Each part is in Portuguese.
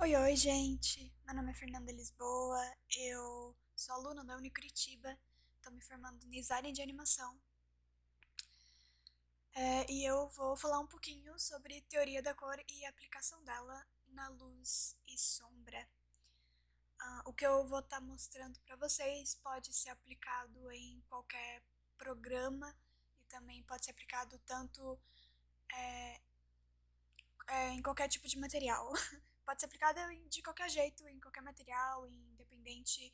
Oi, oi, gente. Meu nome é Fernanda Lisboa. Eu sou aluna da Unicuritiba. Estou me formando em design de animação. E eu vou falar um pouquinho sobre teoria da cor e aplicação dela na luz e sombra. O que eu vou estar mostrando para vocês pode ser aplicado em qualquer programa e também pode ser aplicado tanto em qualquer tipo de material. Pode ser aplicado de qualquer jeito, em qualquer material, independente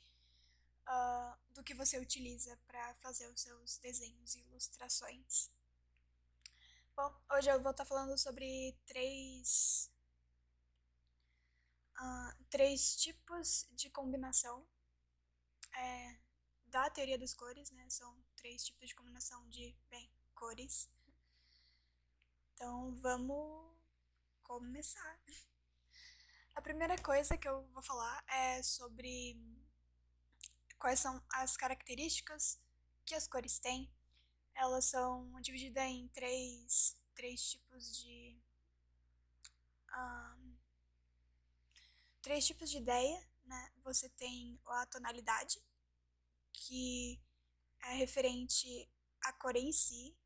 do que você utiliza para fazer os seus desenhos e ilustrações. Bom, hoje eu vou estar falando sobre três tipos de combinação da teoria das cores, né? São três tipos de combinação de, bem, cores. Então vamos começar. A primeira coisa que eu vou falar é sobre quais são as características que as cores têm. Elas são divididas em três tipos de. Um, três tipos de ideia, né? Você tem a tonalidade, que é referente à cor em si.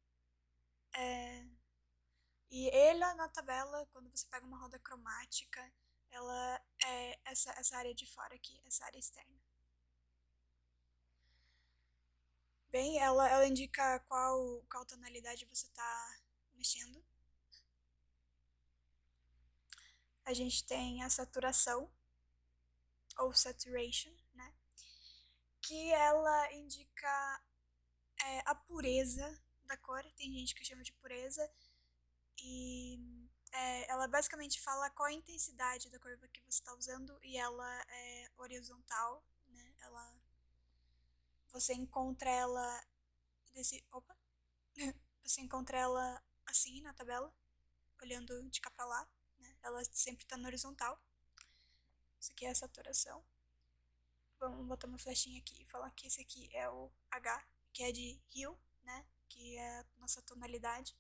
E ela na tabela, quando você pega uma roda cromática, ela é essa área de fora aqui, essa área externa. Bem, ela indica qual tonalidade você está mexendo. A gente tem a saturação, ou saturation, né? Que ela indica a pureza da cor. Tem gente que chama de pureza. E ela basicamente fala qual a intensidade da cor que você está usando. E ela é horizontal, né? Você encontra ela opa! Você encontra ela assim na tabela, olhando de cá pra lá, né? Ela sempre está no horizontal. Isso aqui é a saturação. Vamos botar uma flechinha aqui e falar que esse aqui é o H, que é de hue, né? Que é a nossa tonalidade.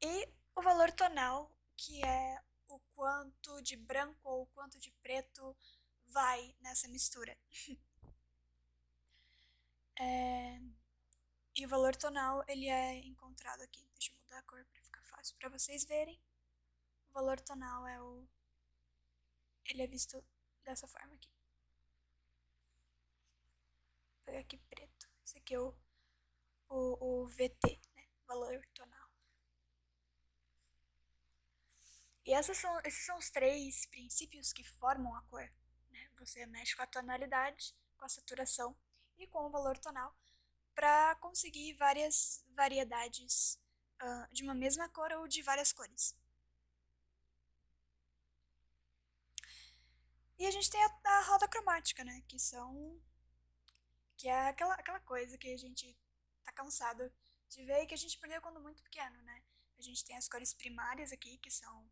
E o valor tonal, que é o quanto de branco ou o quanto de preto vai nessa mistura. E o valor tonal, ele é encontrado aqui. Deixa eu mudar a cor para ficar fácil para vocês verem. O valor tonal ele é visto dessa forma aqui. Vou pegar aqui preto. Esse aqui é o VT, né? Valor tonal. E esses são os três princípios que formam a cor. Né? Você mexe com a tonalidade, com a saturação e com o valor tonal para conseguir várias variedades de uma mesma cor ou de várias cores. E a gente tem a roda cromática, né? Que é aquela coisa que a gente tá cansado de ver e que a gente aprendeu quando muito pequeno, né? A gente tem as cores primárias aqui, que são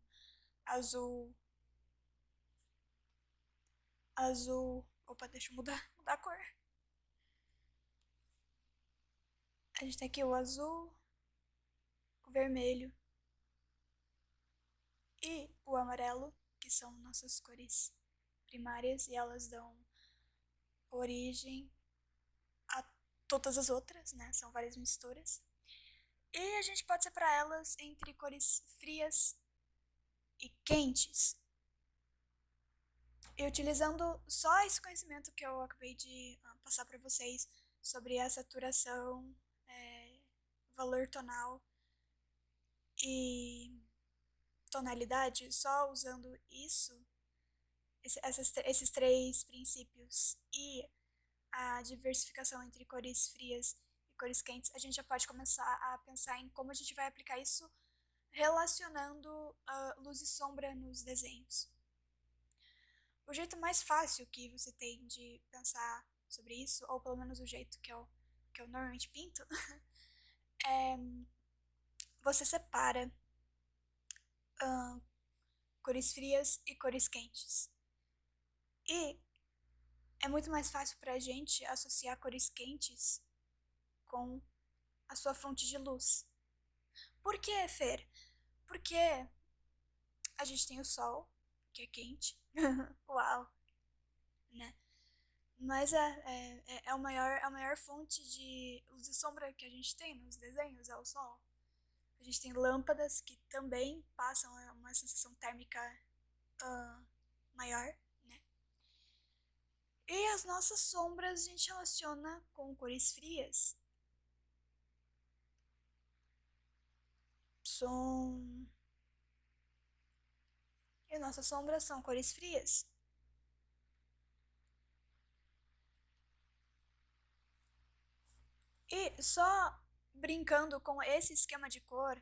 azul, azul. Opa, deixa eu mudar a cor. A gente tem aqui o azul, o vermelho e o amarelo, que são nossas cores primárias e elas dão origem a todas as outras, né? São várias misturas. E a gente pode separar elas entre cores frias e quentes. E utilizando só esse conhecimento que eu acabei de passar para vocês sobre a saturação, valor tonal e tonalidade, só usando esses três princípios e a diversificação entre cores frias e cores quentes, a gente já pode começar a pensar em como a gente vai aplicar isso relacionando luz e sombra nos desenhos. O jeito mais fácil que você tem de pensar sobre isso, ou pelo menos o jeito que eu normalmente pinto, é você separa cores frias e cores quentes. E é muito mais fácil para a gente associar cores quentes com a sua fonte de luz. Por que, Fer? Porque a gente tem o sol, que é quente. Uau, né? Mas a maior fonte de luz e sombra que a gente tem nos desenhos é o sol. A gente tem lâmpadas que também passam uma sensação térmica ah, maior, né? E as nossas sombras a gente relaciona com cores frias. Som. E nossas sombras são cores frias. E só brincando com esse esquema de cor,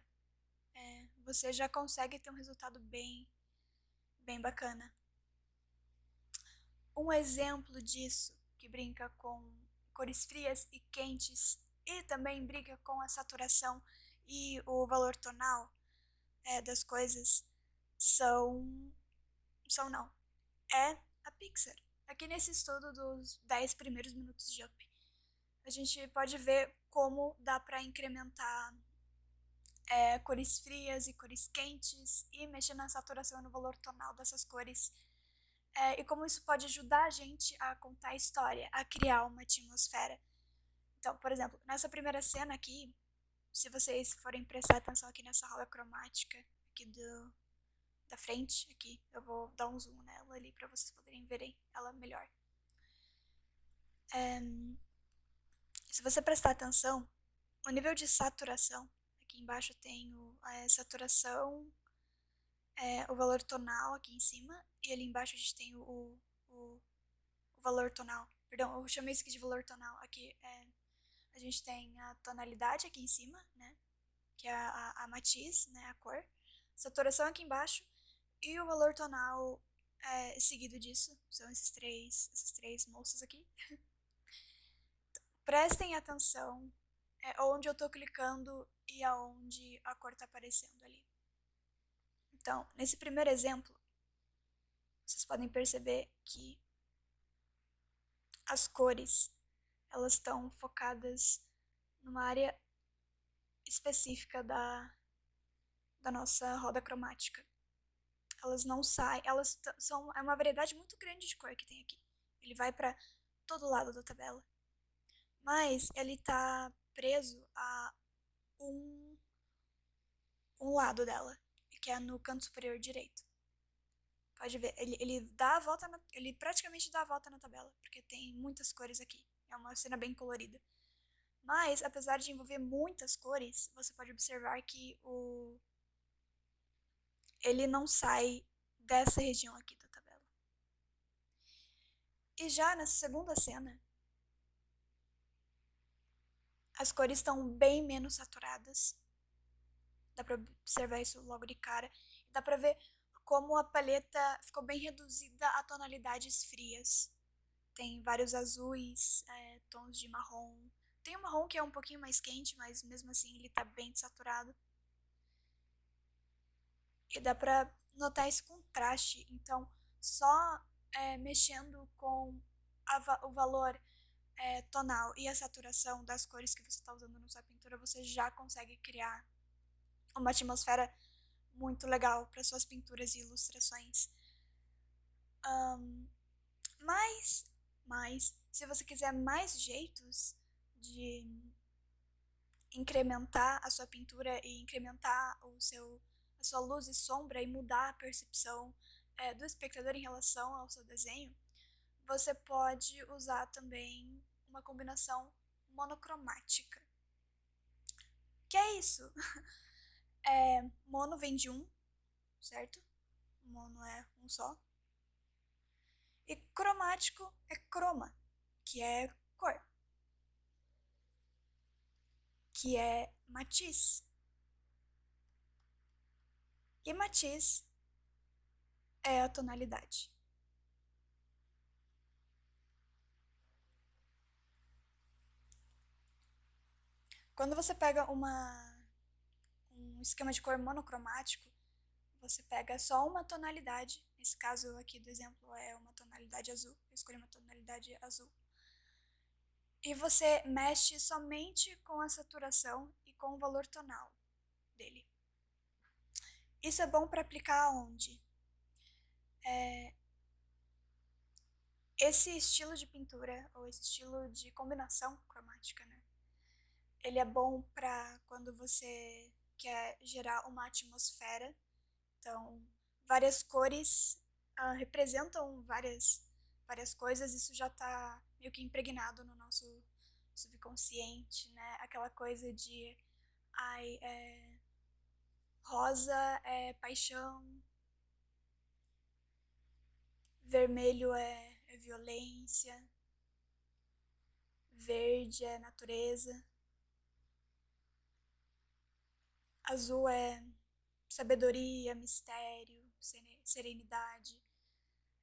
você já consegue ter um resultado bem bacana. Um exemplo disso, que brinca com cores frias e quentes e também brinca com a saturação e o valor tonal das coisas, são. São não. É a Pixar. Aqui nesse estudo dos 10 primeiros minutos de Up, a gente pode ver como dá para incrementar cores frias e cores quentes e mexer na saturação e no valor tonal dessas cores. E como isso pode ajudar a gente a contar a história, a criar uma atmosfera. Então, por exemplo, nessa primeira cena aqui, se vocês forem prestar atenção aqui nessa roda cromática aqui da frente, aqui, eu vou dar um zoom nela ali para vocês poderem verem ela melhor. Se você prestar atenção, o nível de saturação, aqui embaixo tem a saturação, o valor tonal aqui em cima, e ali embaixo a gente tem o valor tonal. Perdão, eu chamei isso aqui de valor tonal. Aqui a gente tem a tonalidade aqui em cima, né? Que é a matiz, né? A cor. Saturação aqui embaixo. E o valor tonal seguido disso. São essas três moças aqui. Prestem atenção onde eu tô clicando e aonde a cor tá aparecendo ali. Então, nesse primeiro exemplo, vocês podem perceber que as cores elas estão focadas numa área específica da nossa roda cromática. Elas não saem, é uma variedade muito grande de cor que tem aqui. Ele vai para todo lado da tabela. Mas ele está preso a um lado dela, que é no canto superior direito. Pode ver, ele praticamente dá a volta na tabela, porque tem muitas cores aqui. É uma cena bem colorida. Mas, apesar de envolver muitas cores, você pode observar que ele não sai dessa região aqui da tabela. E já nessa segunda cena, as cores estão bem menos saturadas. Dá pra observar isso logo de cara. Dá pra ver como a paleta ficou bem reduzida a tonalidades frias. Tem vários azuis, tons de marrom. Tem o marrom que é um pouquinho mais quente, mas mesmo assim ele tá bem saturado. E dá pra notar esse contraste. Então, só mexendo com o valor tonal e a saturação das cores que você está usando na sua pintura, você já consegue criar uma atmosfera muito legal para suas pinturas e ilustrações. Um, mas, se você quiser mais jeitos de incrementar a sua pintura e incrementar a sua luz e sombra e mudar a percepção do espectador em relação ao seu desenho, você pode usar também uma combinação monocromática. Que é isso? Mono vem de um, certo? Mono é um só. E cromático é croma, que é cor, que é matiz. E matiz é a tonalidade. Quando você pega um esquema de cor monocromático, você pega só uma tonalidade. Nesse caso aqui do exemplo é uma tonalidade azul. Eu escolhi uma tonalidade azul. E você mexe somente com a saturação e com o valor tonal dele. Isso é bom para aplicar onde? Esse estilo de pintura, ou esse estilo de combinação cromática, né? Ele é bom para quando você quer gerar uma atmosfera. Então, várias cores representam várias coisas. Isso já está meio que impregnado no nosso subconsciente, né? Aquela coisa de, ai, rosa é paixão, vermelho é violência, verde é natureza, azul é sabedoria, mistério, serenidade,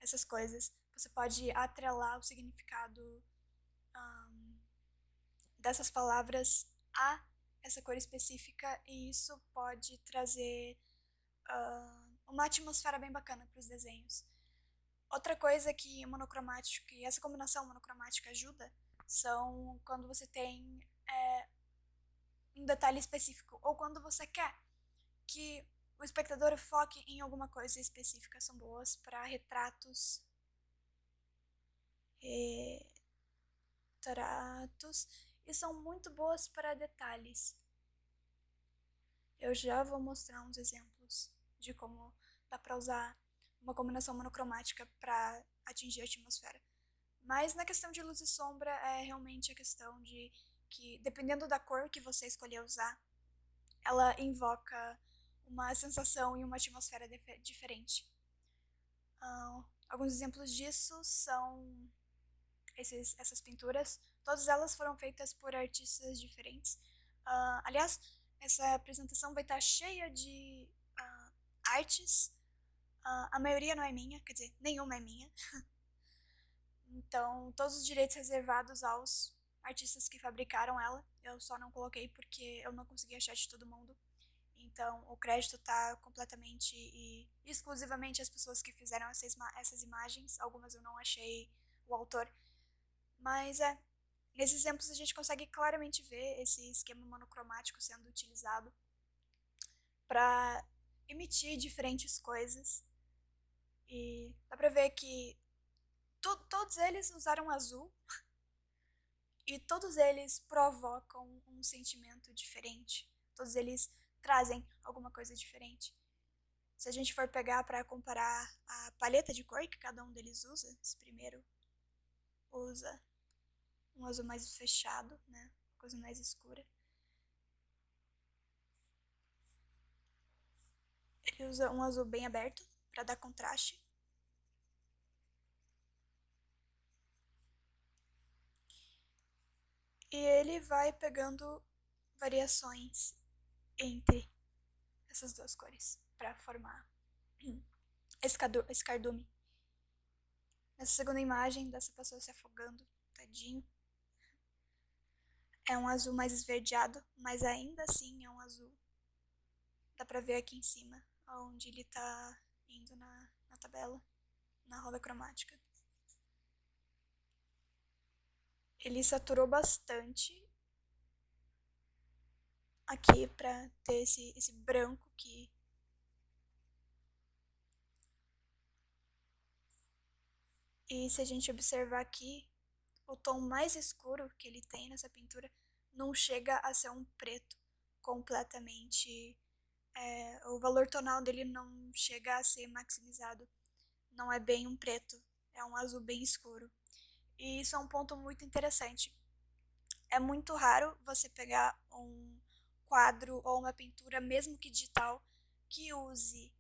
essas coisas. Você pode atrelar o significado ahn, dessas palavras a essa cor específica e isso pode trazer uma atmosfera bem bacana para os desenhos. Outra coisa que monocromático, que essa combinação monocromática ajuda, são quando você tem um detalhe específico ou quando você quer que o espectador foque em alguma coisa específica. São boas para retratos e são muito boas para detalhes. Eu já vou mostrar uns exemplos de como dá para usar uma combinação monocromática para atingir a atmosfera. Mas na questão de luz e sombra é realmente a questão de que, dependendo da cor que você escolher usar, ela invoca uma sensação e uma atmosfera diferente. Alguns exemplos disso são essas pinturas. Todas elas foram feitas por artistas diferentes. Aliás, essa apresentação vai estar cheia de artes. A maioria não é minha, quer dizer, nenhuma é minha. Então, todos os direitos reservados aos artistas que fabricaram ela. Eu só não coloquei porque eu não consegui achar de todo mundo. Então, o crédito está completamente e exclusivamente as pessoas que fizeram essas imagens. Algumas eu não achei o autor. Mas nesses exemplos a gente consegue claramente ver esse esquema monocromático sendo utilizado para emitir diferentes coisas. E dá pra ver que todos eles usaram azul e todos eles provocam um sentimento diferente. Todos eles trazem alguma coisa diferente. Se a gente for pegar para comparar a paleta de cor que cada um deles usa, esse primeiro usa um azul mais fechado, né? Coisa mais escura. Ele usa um azul bem aberto para dar contraste. E ele vai pegando variações entre essas duas cores para formar esse cardume. Nessa segunda imagem dessa pessoa se afogando, tadinho. É um azul mais esverdeado, mas ainda assim é um azul. Dá pra ver aqui em cima, onde ele tá indo na tabela, na roda cromática. Ele saturou bastante aqui pra ter esse branco que e se a gente observar aqui, o tom mais escuro que ele tem nessa pintura não chega a ser um preto completamente. O valor tonal dele não chega a ser maximizado. Não é bem um preto, é um azul bem escuro. E isso é um ponto muito interessante. É muito raro você pegar um quadro ou uma pintura, mesmo que digital, que use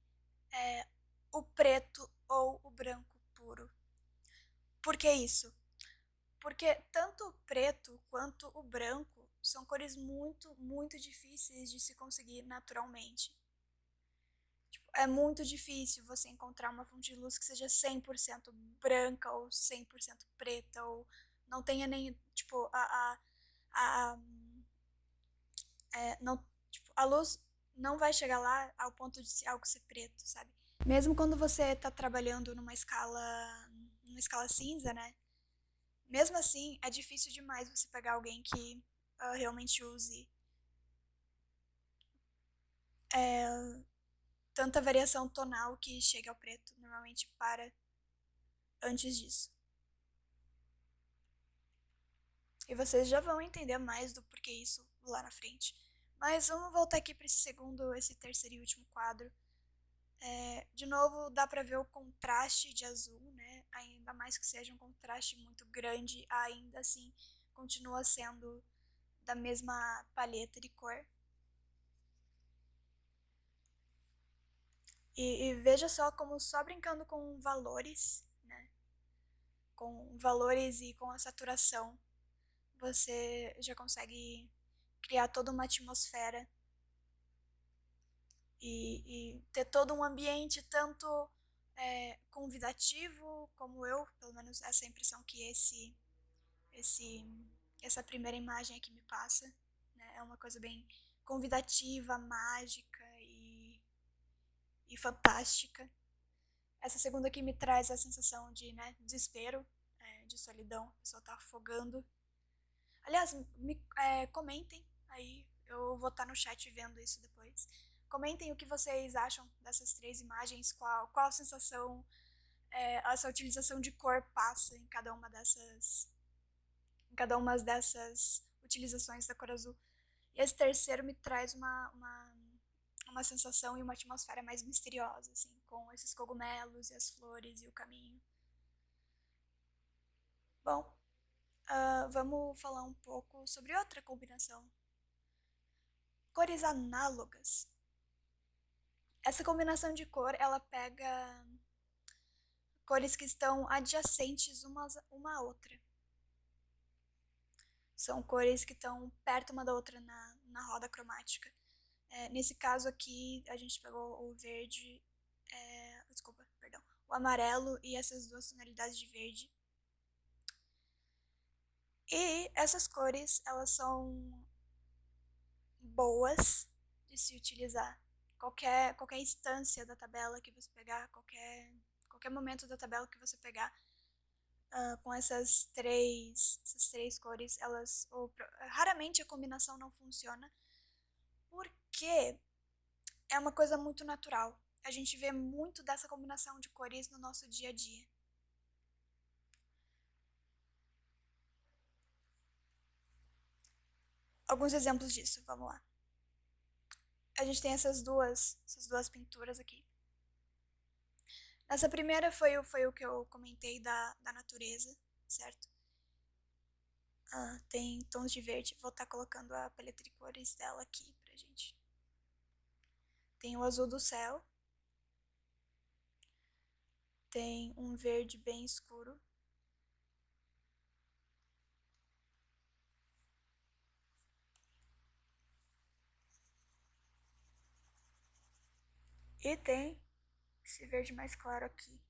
o preto ou o branco puro. Por que isso? Porque tanto o preto quanto o branco são cores muito, muito difíceis de se conseguir naturalmente. Tipo, é muito difícil você encontrar uma fonte de luz que seja 100% branca ou 100% preta ou não tenha nem, tipo, a não, tipo, a luz não vai chegar lá ao ponto de algo ser preto, sabe? Mesmo quando você tá trabalhando numa escala cinza, né? Mesmo assim, é difícil demais você pegar alguém que realmente use tanta variação tonal que chega ao preto. Normalmente para antes disso. E vocês já vão entender mais do porquê isso lá na frente. Mas vamos voltar aqui para esse terceiro e último quadro. De novo, dá para ver o contraste de azul, né? Ainda mais que seja um contraste muito grande, ainda assim continua sendo da mesma paleta de cor. E veja só como só brincando com valores, né? Com valores e com a saturação, você já consegue criar toda uma atmosfera e ter todo um ambiente tanto convidativo, como eu, pelo menos essa é a impressão que esse, essa primeira imagem aqui me passa, né? É uma coisa bem convidativa, mágica e fantástica. Essa segunda aqui me traz a sensação de, né, desespero, de solidão, a pessoa tá afogando. Aliás, comentem aí, eu vou estar no chat vendo isso depois. Comentem o que vocês acham dessas três imagens, qual sensação essa utilização de cor passa em cada uma dessas utilizações da cor azul. E esse terceiro me traz uma sensação e uma atmosfera mais misteriosa, assim, com esses cogumelos e as flores e o caminho. Bom, vamos falar um pouco sobre outra combinação. Cores análogas. Essa combinação de cor, ela pega cores que estão adjacentes uma à outra. São cores que estão perto uma da outra na roda cromática. Nesse caso aqui, a gente pegou o verde, o amarelo e essas duas tonalidades de verde. E essas cores, elas são boas de se utilizar. Qualquer instância da tabela que você pegar, qualquer momento da tabela que você pegar, com essas três cores, raramente a combinação não funciona, porque é uma coisa muito natural. A gente vê muito dessa combinação de cores no nosso dia a dia. Alguns exemplos disso, vamos lá. A gente tem essas duas pinturas aqui. Essa primeira foi o que eu comentei da natureza, certo? Tem tons de verde. Vou estar colocando a paleta de cores dela aqui pra gente. Tem o azul do céu. Tem um verde bem escuro. E tem esse verde mais claro aqui.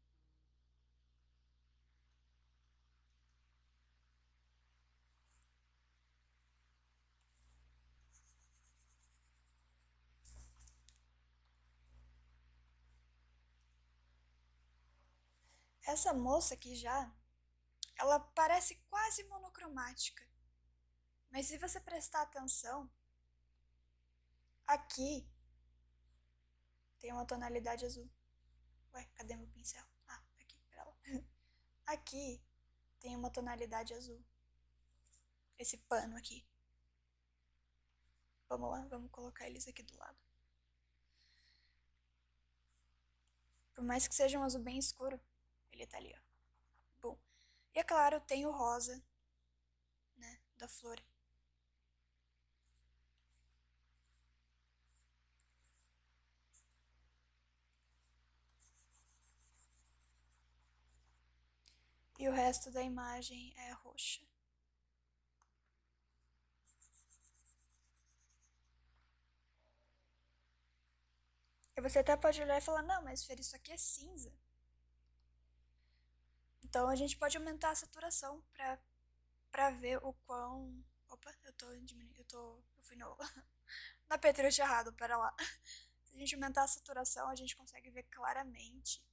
Essa moça aqui já, ela parece quase monocromática. Mas se você prestar atenção, aqui tem uma tonalidade azul. Ué, cadê meu pincel? Aqui, pera lá. Aqui tem uma tonalidade azul. Esse pano aqui. Vamos lá, vamos colocar eles aqui do lado. Por mais que seja um azul bem escuro, ele tá ali, ó. Bom. E é claro, tem o rosa, né, da flor. E o resto da imagem é roxa. E você até pode olhar e falar, não, mas Fer, isso aqui é cinza. Então a gente pode aumentar a saturação pra ver o quão... Opa, eu fui na Petrucci errado, pera lá. Se a gente aumentar a saturação, a gente consegue ver claramente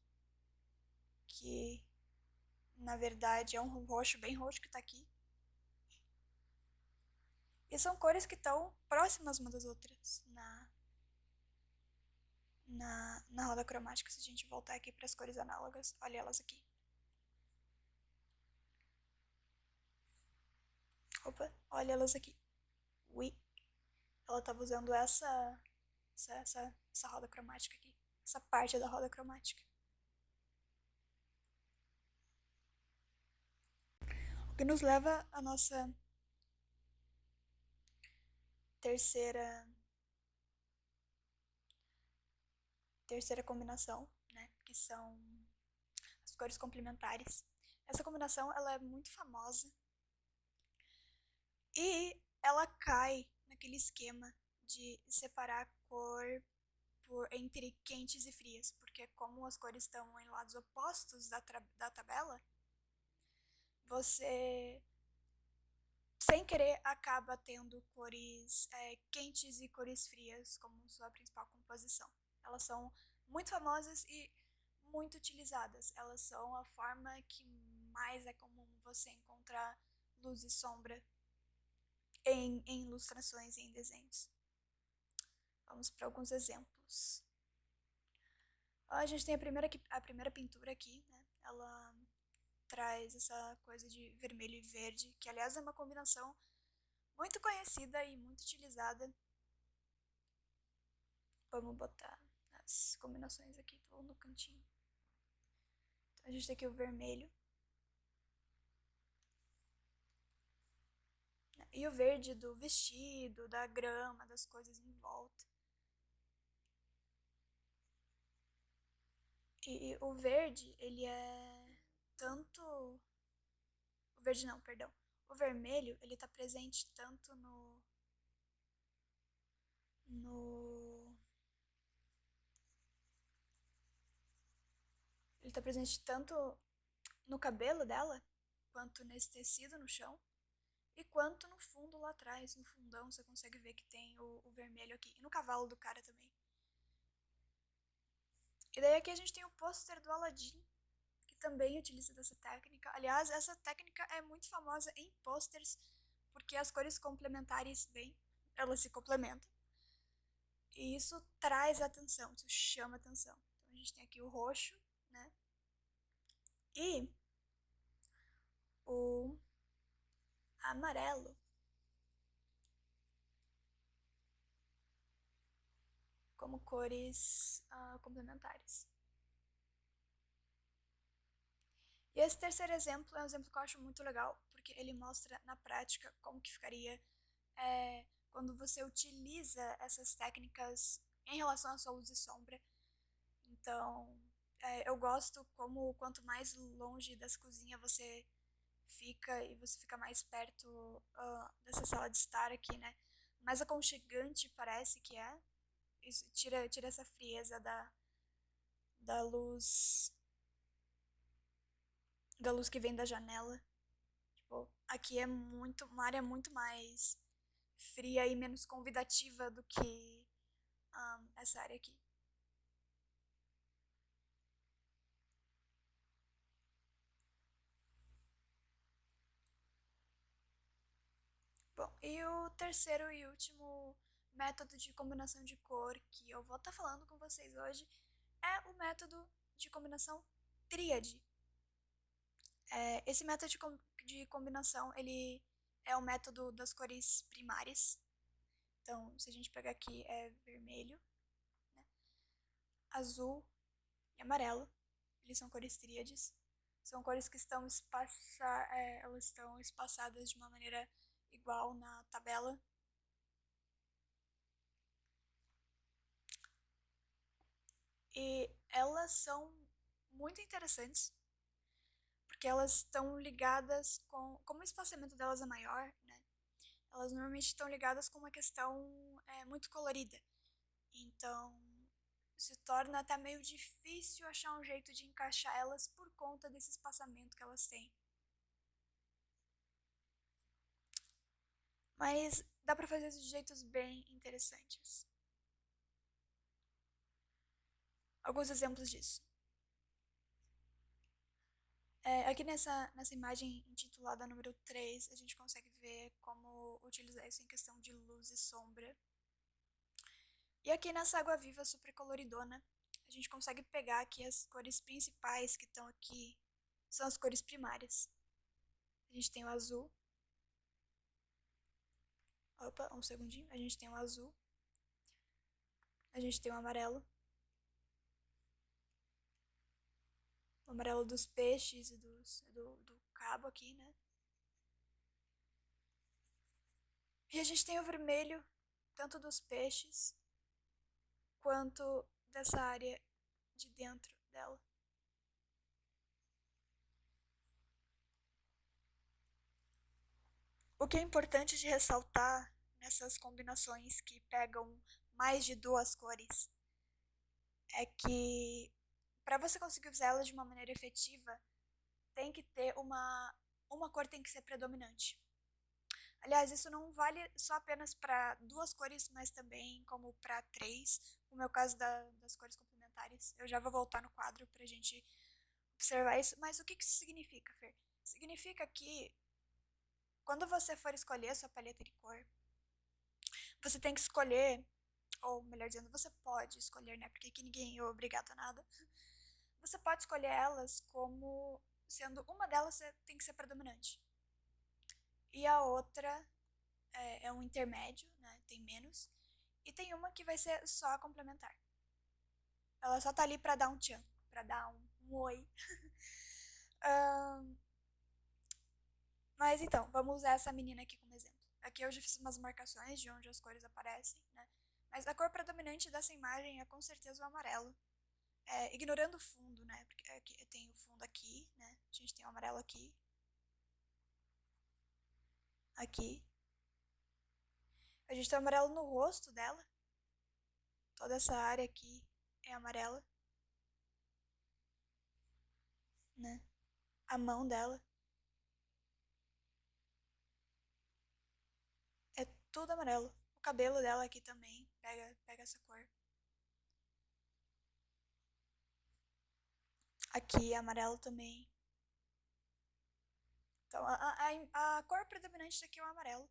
que, na verdade, é um roxo bem roxo que tá aqui. E são cores que estão próximas umas das outras na roda cromática, se a gente voltar aqui para as cores análogas, olha elas aqui. Opa, olha elas aqui. Ui, ela estava usando essa roda cromática aqui, essa parte da roda cromática. O que nos leva à nossa terceira combinação, né, que são as cores complementares. Essa combinação ela é muito famosa e ela cai naquele esquema de separar a cor entre quentes e frias, porque como as cores estão em lados opostos da tabela, você sem querer acaba tendo cores quentes e cores frias como sua principal composição. Elas são muito famosas e muito utilizadas. Elas são a forma que mais é comum você encontrar luz e sombra em ilustrações e em desenhos. Vamos para alguns exemplos. A gente tem a primeira pintura aqui, né? Ela traz essa coisa de vermelho e verde, que aliás é uma combinação muito conhecida e muito utilizada. Vamos botar as combinações aqui, tô no cantinho. Então a gente tem aqui o vermelho. E o verde do vestido, da grama, das coisas em volta. E o verde, ele é tanto... O verde não, perdão. O vermelho, ele tá presente tanto ele tá presente tanto no cabelo dela, quanto nesse tecido no chão, e quanto no fundo lá atrás, no fundão, você consegue ver que tem o vermelho aqui. E no cavalo do cara também. E daí aqui a gente tem o pôster do Aladdin, que também utiliza dessa técnica. Aliás, essa técnica é muito famosa em posters, porque as cores complementares, bem, elas se complementam. E isso traz atenção, isso chama atenção. Então a gente tem aqui o roxo, né? E o amarelo. Como cores complementares. E esse terceiro exemplo é um exemplo que eu acho muito legal, porque ele mostra na prática como que ficaria quando você utiliza essas técnicas em relação à sua luz e sombra. Então, eu gosto como quanto mais longe das cozinhas você fica e você fica mais perto dessa sala de estar aqui, né? Mais aconchegante parece que é. Isso tira essa frieza da luz que vem da janela. Tipo, aqui é uma área muito mais fria e menos convidativa do que essa área aqui. Bom, e o terceiro e último método de combinação de cor que eu vou estar falando com vocês hoje é o método de combinação tríade. Esse método de combinação, ele é o método das cores primárias. Então, se a gente pegar aqui, é vermelho, né, azul e amarelo. Eles são cores tríades. São cores que elas estão espaçadas de uma maneira igual na tabela. E elas são muito interessantes, porque elas estão ligadas como o espaçamento delas é maior, né? Elas normalmente estão ligadas com uma questão muito colorida. Então, se torna até meio difícil achar um jeito de encaixar elas por conta desse espaçamento que elas têm. Mas dá pra fazer de jeitos bem interessantes. Alguns exemplos disso. Aqui nessa imagem intitulada número 3, a gente consegue ver como utilizar isso em questão de luz e sombra. E aqui nessa água viva super coloridona, a gente consegue pegar aqui as cores principais que estão aqui, são as cores primárias. A gente tem o azul. Opa, um segundinho. A gente tem o azul. A gente tem o amarelo. O amarelo dos peixes e do cabo aqui, né? E a gente tem o vermelho, tanto dos peixes quanto dessa área de dentro dela. O que é importante de ressaltar nessas combinações que pegam mais de duas cores é que para você conseguir usar elas de uma maneira efetiva, tem que ter uma cor tem que ser predominante. Aliás, isso não vale só apenas para duas cores, mas também como para três, como é o caso das cores complementares. Eu já vou voltar no quadro para a gente observar isso. Mas o que isso significa, Fer? Significa que quando você for escolher a sua paleta de cor, você tem que escolher, ou melhor dizendo, você pode escolher, né? Porque aqui ninguém é obrigado a nada. Você pode escolher elas como sendo uma delas tem que ser predominante. E a outra é um intermédio, né? Tem menos. E tem uma que vai ser só complementar. Ela só tá ali pra dar um tchan, pra dar um oi. Mas então, vamos usar essa menina aqui como exemplo. Aqui eu já fiz umas marcações de onde as cores aparecem, né? Mas a cor predominante dessa imagem é com certeza o amarelo. Ignorando o fundo, né? Porque aqui, tem o fundo aqui, né? A gente tem o amarelo aqui. Aqui. A gente tem o amarelo no rosto dela. Toda essa área aqui é amarela, né? A mão dela é tudo amarelo. O cabelo dela aqui também pega essa cor. Aqui é amarelo também. Então, a cor predominante daqui é o amarelo.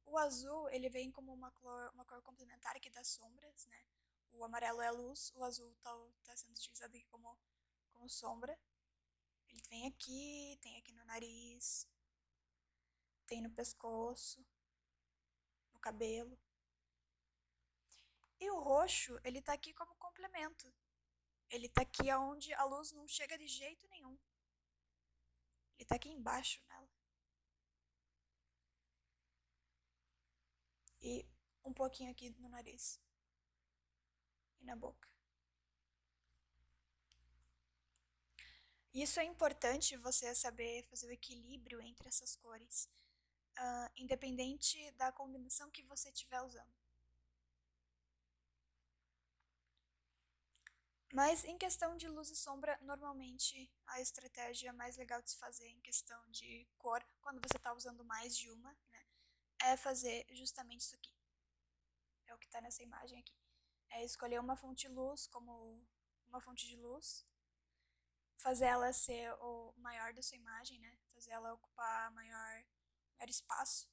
O azul, ele vem como uma cor complementar aqui das sombras, né? O amarelo é a luz, o azul tá sendo utilizado aqui como sombra. Ele tem aqui no nariz, tem no pescoço, no cabelo. E o roxo, ele tá aqui como complemento. Ele tá aqui onde a luz não chega de jeito nenhum. Ele tá aqui embaixo nela. E um pouquinho aqui no nariz. E na boca. Isso é importante você saber fazer o equilíbrio entre essas cores, independente da combinação que você estiver usando. Mas em questão de luz e sombra, normalmente a estratégia mais legal de se fazer em questão de cor, quando você está usando mais de uma, né, é fazer justamente isso aqui. É o que está nessa imagem aqui. É escolher uma fonte de luz como uma fonte de luz, fazer ela ser o maior da sua imagem, né? Fazer ela ocupar maior espaço.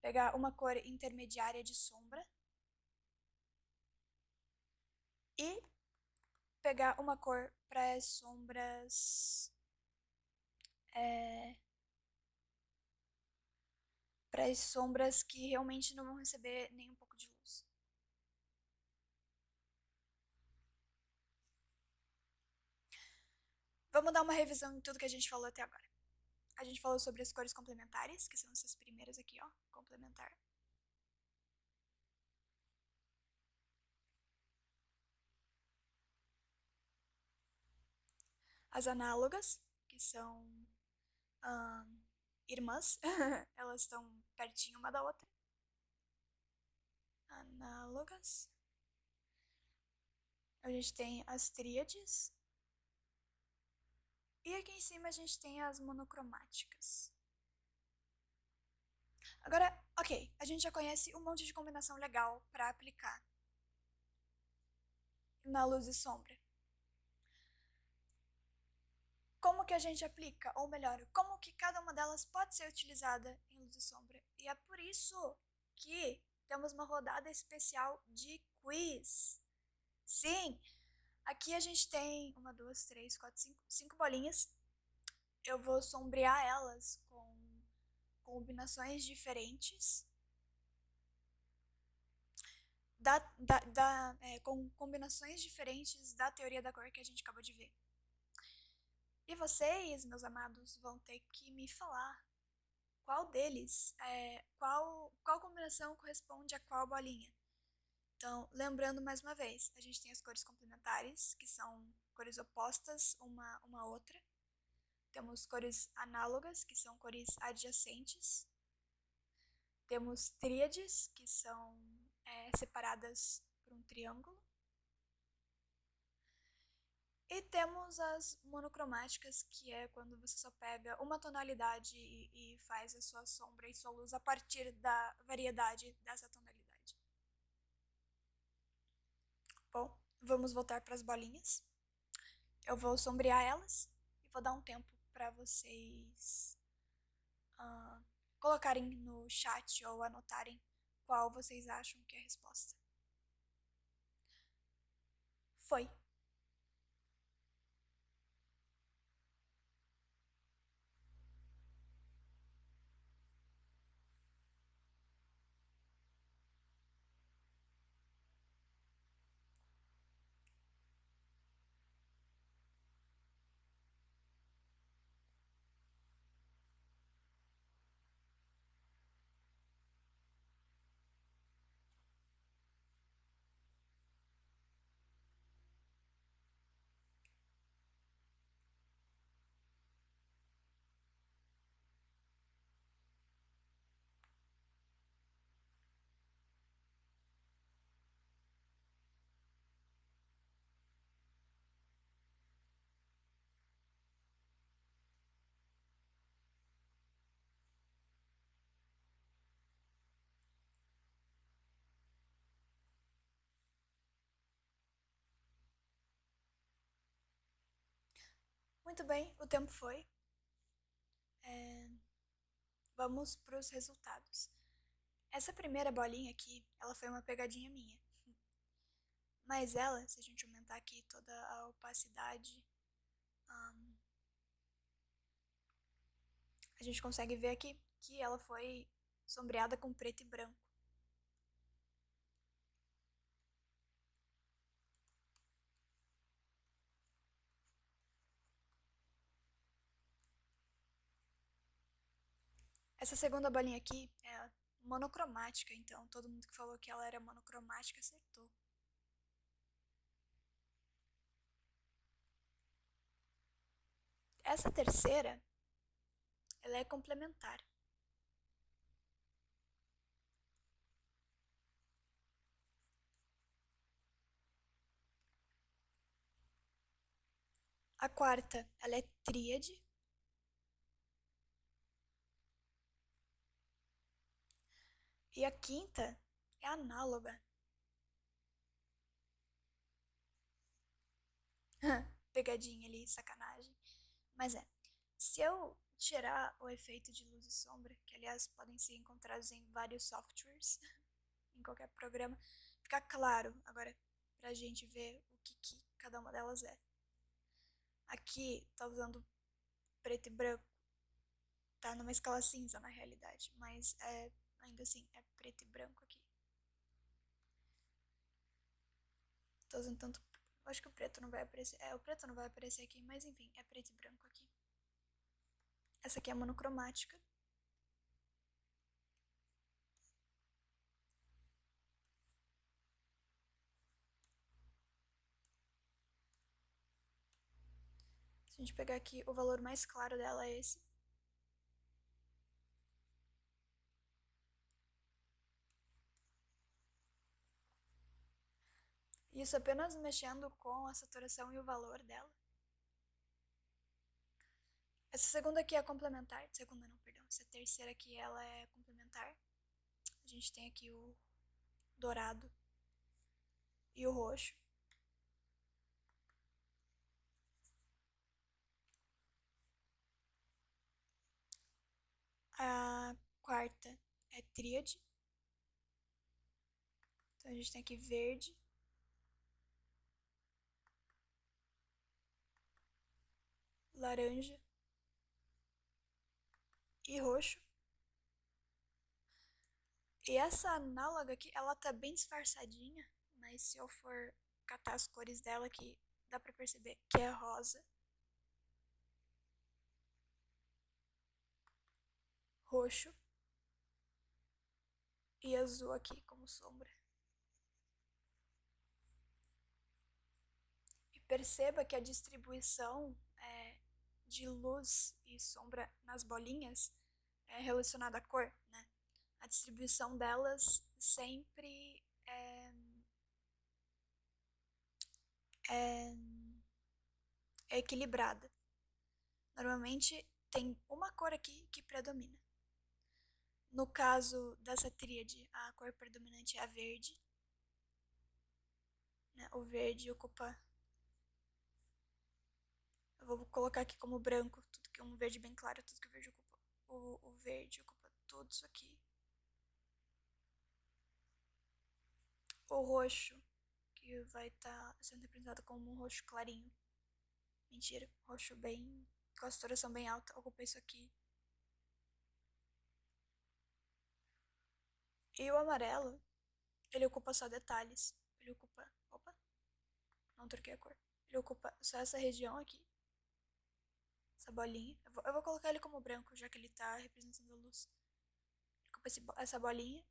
Pegar uma cor intermediária de sombra e pegar uma cor para as sombras para as sombras que realmente não vão receber nem um pouco de luz. Vamos dar uma revisão em tudo que a gente falou até agora. A gente falou sobre as cores complementares, que são essas primeiras aqui, ó, complementar. As análogas, que são irmãs, elas estão pertinho uma da outra. Análogas. A gente tem as tríades. E aqui em cima a gente tem as monocromáticas. Agora, ok, a gente já conhece um monte de combinação legal para aplicar na luz e sombra. Como que a gente aplica? Ou melhor, como que cada uma delas pode ser utilizada em luz e sombra? E é por isso que temos uma rodada especial de quiz. Sim, aqui a gente tem uma, duas, três, quatro, cinco bolinhas. Eu vou sombrear elas com combinações diferentes. Com combinações diferentes da teoria da cor que a gente acabou de ver. E vocês, meus amados, vão ter que me falar qual deles, qual combinação corresponde a qual bolinha. Então, lembrando mais uma vez, a gente tem as cores complementares, que são cores opostas uma à outra. Temos cores análogas, que são cores adjacentes. Temos tríades, que são separadas por um triângulo. E temos as monocromáticas, que é quando você só pega uma tonalidade e faz a sua sombra e sua luz a partir da variedade dessa tonalidade. Bom, vamos voltar para as bolinhas. Eu vou sombrear elas e vou dar um tempo para vocês colocarem no chat ou anotarem qual vocês acham que é a resposta. Foi. Muito bem, o tempo foi. Vamos para os resultados. Essa primeira bolinha aqui, ela foi uma pegadinha minha. Mas ela, se a gente aumentar aqui toda a opacidade, a gente consegue ver aqui que ela foi sombreada com preto e branco. Essa segunda bolinha aqui é monocromática, então todo mundo que falou que ela era monocromática acertou. Essa terceira, ela é complementar. A quarta, ela é tríade. E a quinta é análoga. Pegadinha ali, sacanagem. Mas se eu tirar o efeito de luz e sombra, que aliás podem ser encontrados em vários softwares, em qualquer programa, fica claro agora pra gente ver o que cada uma delas é. Aqui tá usando preto e branco, tá numa escala cinza na realidade, mas ainda assim é preto e branco aqui. Tô usando tanto. Acho que o preto não vai aparecer. O preto não vai aparecer aqui, mas enfim, é preto e branco aqui. Essa aqui é monocromática. Se a gente pegar aqui, o valor mais claro dela é esse. Isso apenas mexendo com a saturação e o valor dela. Essa segunda aqui é complementar. Segunda não, perdão. Essa terceira aqui, ela é complementar. A gente tem aqui o dourado e o roxo. A quarta é tríade. Então a gente tem aqui verde, laranja e roxo. E essa análoga aqui, ela tá bem disfarçadinha, mas se eu for catar as cores dela aqui, dá pra perceber que é rosa, roxo e azul aqui como sombra. E perceba que a distribuição de luz e sombra nas bolinhas é relacionada à cor, né? A distribuição delas sempre é equilibrada. Normalmente tem uma cor aqui que predomina. No caso dessa tríade, a cor predominante é a verde. Né? O verde ocupa. Eu vou colocar aqui como branco, tudo que é um verde bem claro, tudo que o verde ocupa. O verde ocupa tudo isso aqui. O roxo, que vai estar sendo representado como um roxo clarinho. Mentira, roxo bem. Com a saturação bem alta, ocupa isso aqui. E o amarelo, ele ocupa só detalhes. Ele ocupa. Opa! Não troquei a cor. Ele ocupa só essa região aqui. Essa bolinha. Eu vou colocar ele como branco, já que ele tá representando a luz. Ele ocupa essa bolinha.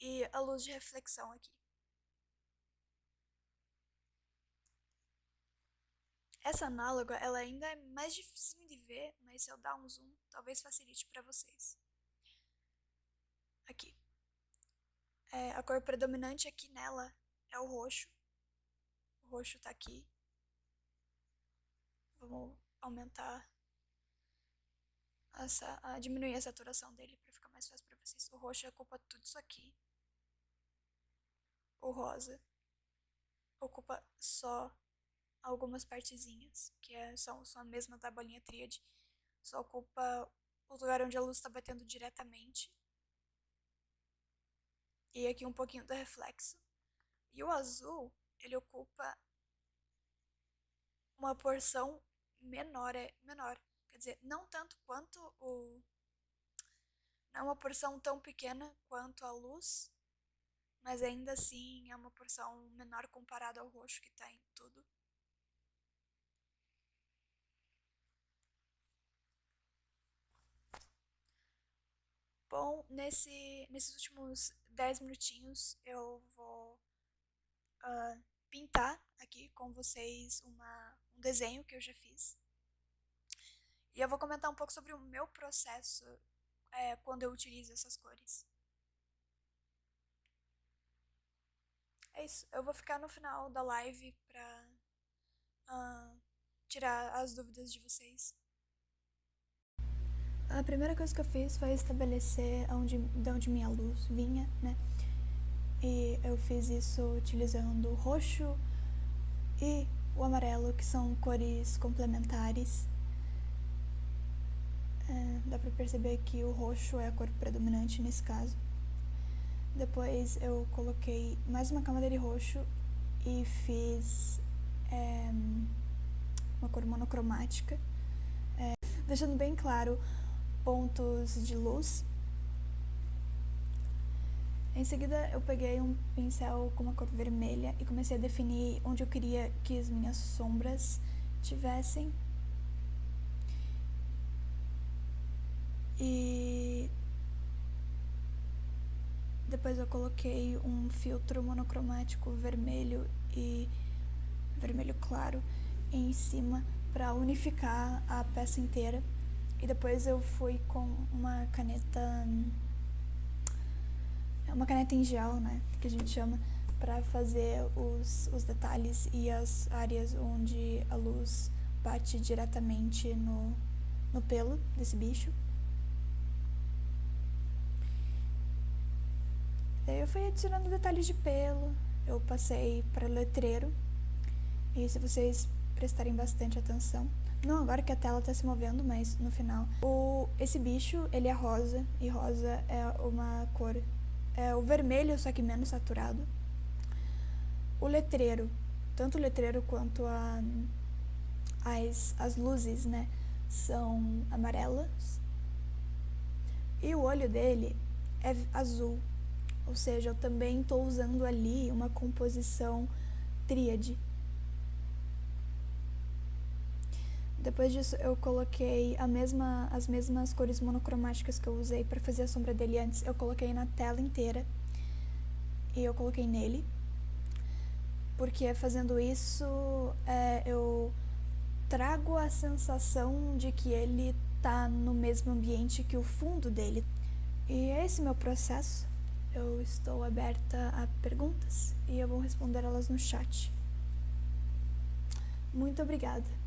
E a luz de reflexão aqui. Essa análoga, ela ainda é mais difícil de ver, mas se eu dar um zoom, talvez facilite para vocês. Aqui. A cor predominante aqui nela é o roxo. O roxo tá aqui. Vamos aumentar diminuir a saturação dele para ficar mais fácil para vocês. O roxo ocupa tudo isso aqui. O rosa ocupa só algumas partezinhas, que são a mesma da bolinha tríade. Só ocupa o lugar onde a luz está batendo diretamente. E aqui um pouquinho do reflexo. E o azul, ele ocupa uma porção menor. Quer dizer, não tanto quanto o. Não é uma porção tão pequena quanto a luz, mas ainda assim é uma porção menor comparada ao roxo que está em tudo. Bom, nesses últimos 10 minutinhos eu vou pintar aqui com vocês um desenho que eu já fiz. E eu vou comentar um pouco sobre o meu processo quando eu utilizo essas cores. É isso, eu vou ficar no final da live pra tirar as dúvidas de vocês. A primeira coisa que eu fiz foi estabelecer de onde minha luz vinha, né? E eu fiz isso utilizando o roxo e o amarelo, que são cores complementares. Dá pra perceber que o roxo é a cor predominante nesse caso. Depois eu coloquei mais uma camada de roxo e fiz uma cor monocromática, deixando bem claro pontos de luz. Em seguida eu peguei um pincel com uma cor vermelha e comecei a definir onde eu queria que as minhas sombras tivessem. E depois eu coloquei um filtro monocromático vermelho e vermelho claro em cima para unificar a peça inteira. E depois eu fui com uma caneta em gel, né, que a gente chama, para fazer os detalhes e as áreas onde a luz bate diretamente no pelo desse bicho. Daí eu fui adicionando detalhes de pelo, eu passei para letreiro, e se vocês prestarem bastante atenção, não agora que a tela está se movendo, mas no final, esse bicho, ele é rosa, e rosa é uma cor é o vermelho, só que menos saturado. O letreiro, tanto o letreiro quanto as luzes, né, são amarelas. E o olho dele é azul, ou seja, eu também estou usando ali uma composição tríade. Depois disso eu coloquei as mesmas cores monocromáticas que eu usei para fazer a sombra dele antes, eu coloquei na tela inteira e eu coloquei nele, porque fazendo isso eu trago a sensação de que ele tá no mesmo ambiente que o fundo dele. E é esse meu processo. Eu estou aberta a perguntas e eu vou responder elas no chat. Muito obrigada.